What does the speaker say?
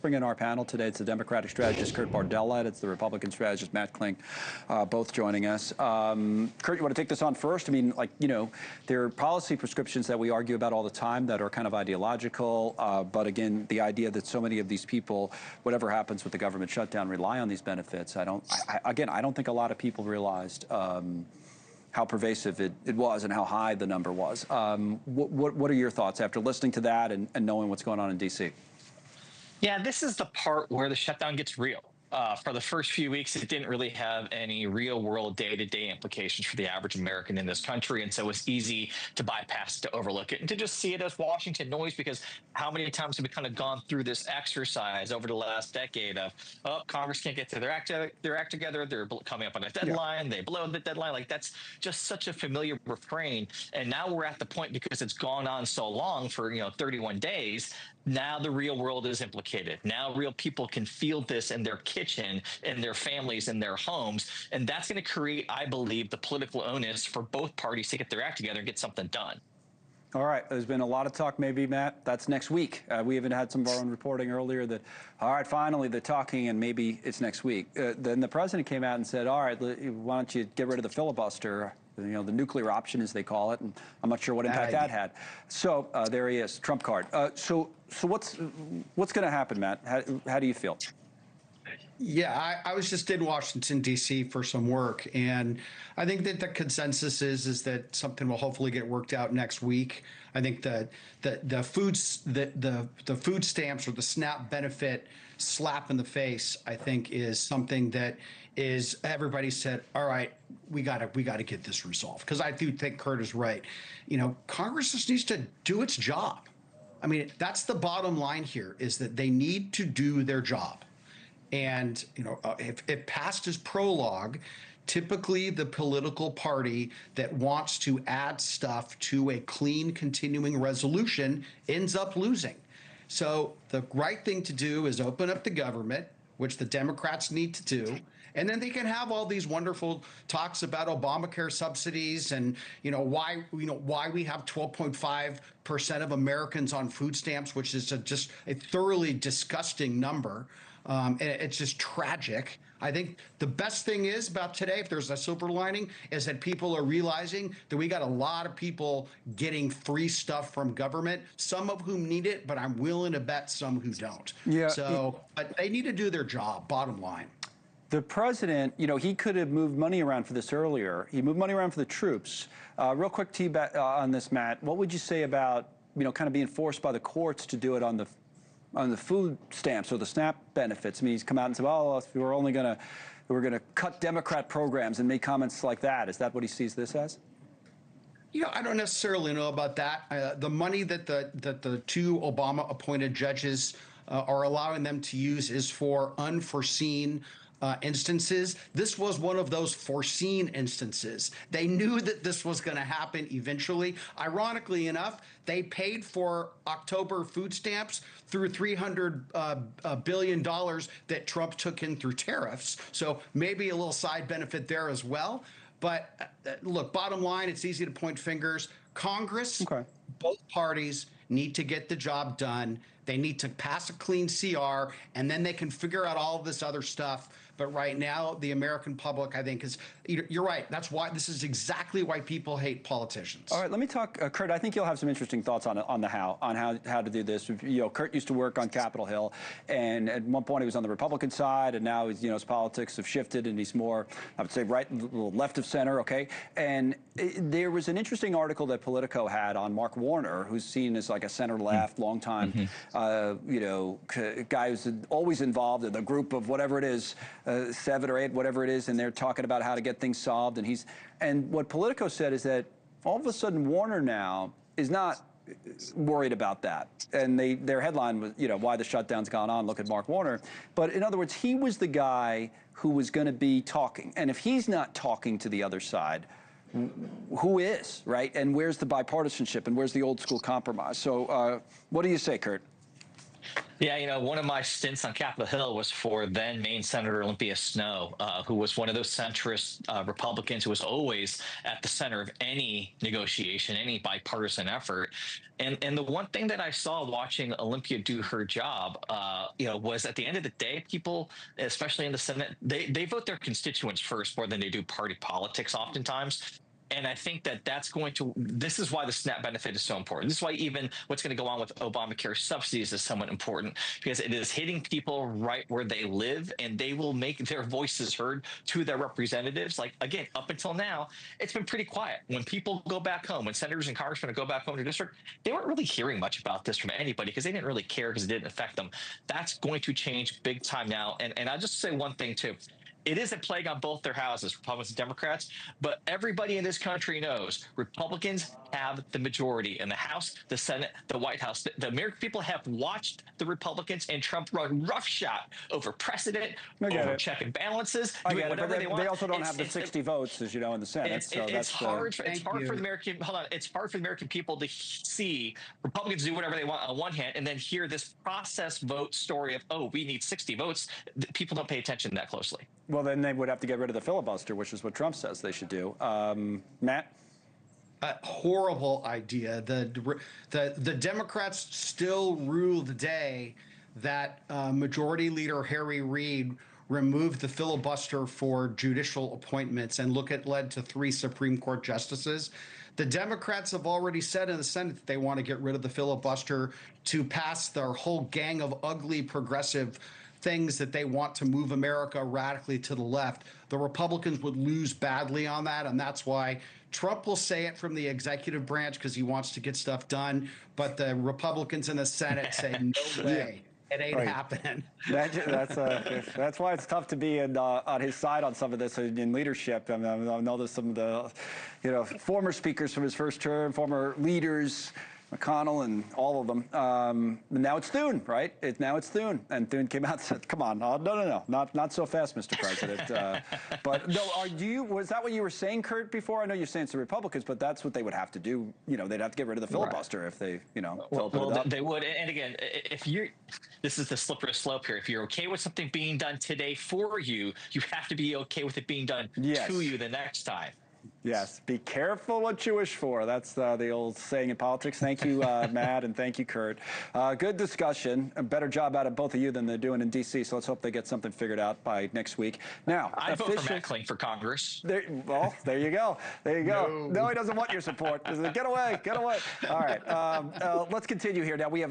bring in our panel today. It's the Democratic strategist, Kurt Bardella, and it's the Republican strategist, Matt Klink, both joining us. Kurt, you want to take this on first? I mean, like, you know, there are policy prescriptions that we argue about all the time that are kind of ideological, but again, the idea that so many of these people, whatever happens with the government shutdown, rely on these benefits. I don't think a lot of people realized how pervasive it was and how high the number was. What are your thoughts after listening to that and knowing what's going on in D.C.? Yeah, this is the part where the shutdown gets real. For the first few weeks, it didn't really have any real world day-to-day implications for the average American in this country. And so it's easy to bypass, to overlook it, and to just see it as Washington noise, because how many times have we kind of gone through this exercise over the last decade of, oh, Congress can't get to their act together, they're coming up on a deadline, they blow the deadline. Like, that's just such a familiar refrain. And now we're at the point, because it's gone on so long for 31 days, now the real world is implicated. Now real people can feel this in their kitchen, in their families, in their homes. And that's going to create, I believe, the political onus for both parties to get their act together and get something done. All right, there's been a lot of talk, maybe, Matt, that's next week. We even had some of our own reporting earlier that, all right, finally they're talking and maybe it's next week. Then the president came out and said, all right, why don't you get rid of the filibuster? The nuclear option, as they call it, and I'm not sure what impact that had. So there he is, Trump card. So what's going to happen, Matt? How do you feel? Yeah, I was just in Washington, D.C. for some work, and I think that the consensus is that something will hopefully get worked out next week. I think that the food stamps or the SNAP benefit slap in the face, I think, is something that is, everybody said, all right, we got to get this resolved. Because I do think Kurt is right. Congress just needs to do its job. I mean, that's the bottom line here, is that they need to do their job. And, if past is prologue, typically the political party that wants to add stuff to a clean continuing resolution ends up losing. So the right thing to do is open up the government, which the Democrats need to do. And then they can have all these wonderful talks about Obamacare subsidies and why we have 12.5% of Americans on food stamps, which is just a thoroughly disgusting number. And it's just tragic. I think the best thing is about today, if there's a silver lining, is that people are realizing that we got a lot of people getting free stuff from government, some of whom need it, but I'm willing to bet some who don't. Yeah. So, but they need to do their job, bottom line. The president, he could have moved money around for this earlier. He moved money around for the troops. Real quick on this, Matt, what would you say about, kind of being forced by the courts to do it on the food stamps or the SNAP benefits? I mean, he's come out and said, well, we're gonna cut Democrat programs and make comments like that. Is that what he sees this as? I don't necessarily know about that. The money that the two Obama-appointed judges are allowing them to use is for unforeseen instances. This was one of those foreseen instances. They knew that this was going to happen eventually. Ironically enough, they paid for October food stamps through $300 billion that Trump took in through tariffs. So maybe a little side benefit there as well. But look, bottom line, it's easy to point fingers. Congress, both parties need to get the job done. They need to pass a clean CR, and then they can figure out all of this other stuff. But right now, the American public, I think, is, you're right. That's why, this is exactly why people hate politicians. All right, let me talk, Kurt, I think you'll have some interesting thoughts on how to do this. Kurt used to work on Capitol Hill, and at one point he was on the Republican side, and now his politics have shifted, and he's more, I would say, right, left of center, okay? And there was an interesting article that Politico had on Mark Warner, who's seen as like a center-left, long-time, guy who's always involved in the group of whatever it is, 7 or 8, whatever it is, and they're talking about how to get things solved. And what Politico said is that all of a sudden Warner now is not worried about that. And their headline was, why the shutdown's gone on, look at Mark Warner. But in other words, he was the guy who was going to be talking. And if he's not talking to the other side, who is, right? And where's the bipartisanship and where's the old school compromise? So what do you say, Kurt? Yeah, one of my stints on Capitol Hill was for then Maine Senator Olympia Snowe, who was one of those centrist Republicans who was always at the center of any negotiation, any bipartisan effort. And the one thing that I saw watching Olympia do her job, was at the end of the day, people, especially in the Senate, they vote their constituents first more than they do party politics oftentimes. And I think that this is why the SNAP benefit is so important. This is why even what's going to go on with Obamacare subsidies is somewhat important, because it is hitting people right where they live, and they will make their voices heard to their representatives. Like, again, up until now, it's been pretty quiet. When people go back home, when senators and congressmen go back home to district, they weren't really hearing much about this from anybody because they didn't really care because it didn't affect them. That's going to change big time now. And I'll just say one thing too. It is a plague on both their houses, Republicans and Democrats, but everybody in this country knows Republicans have the majority in the House, the Senate, the White House. The American people have watched the Republicans and Trump run roughshod over precedent, over check and balances, doing whatever they want. They also don't have the 60 votes, as you know, in the Senate. It's hard for the American. Hold on, it's hard for the American people to see Republicans do whatever they want on one hand, and then hear this process vote story of, oh, we need 60 votes. People don't pay attention that closely. Well, then they would have to get rid of the filibuster, which is what Trump says they should do. Matt? A horrible idea. The Democrats still rule the day that Majority Leader Harry Reid removed the filibuster for judicial appointments, and led to 3 Supreme Court justices. The Democrats have already said in the Senate that they want to get rid of the filibuster to pass their whole gang of ugly progressive things that they want to move America radically to the left. The Republicans would lose badly on that, and that's why Trump will say it from the executive branch because he wants to get stuff done, but the Republicans in the Senate say, no way. It ain't happening. That's why it's tough to be on his side on some of this in leadership. I know there's some of the former speakers from his first term, former leaders, McConnell and all of them. Now it's Thune, right? Now it's Thune. And Thune came out and said, come on, no, not so fast, Mr. President. But no, was that what you were saying, Kurt, before? I know you're saying it's the Republicans, but that's what they would have to do. They'd have to get rid of the filibuster if they, Well, they would. And again, this is the slippery slope here. If you're okay with something being done today for you, you have to be okay with it being done to you the next time. Yes, be careful what you wish for. That's the old saying in politics. Thank you, Matt, and thank you, Kurt. Good discussion. A better job out of both of you than they're doing in D.C., so let's hope they get something figured out by next week. Now, I'd vote for Matt Kling for Congress. There you go. There you go. No, he doesn't want your support. Get away. All right. Let's continue here. Now, we have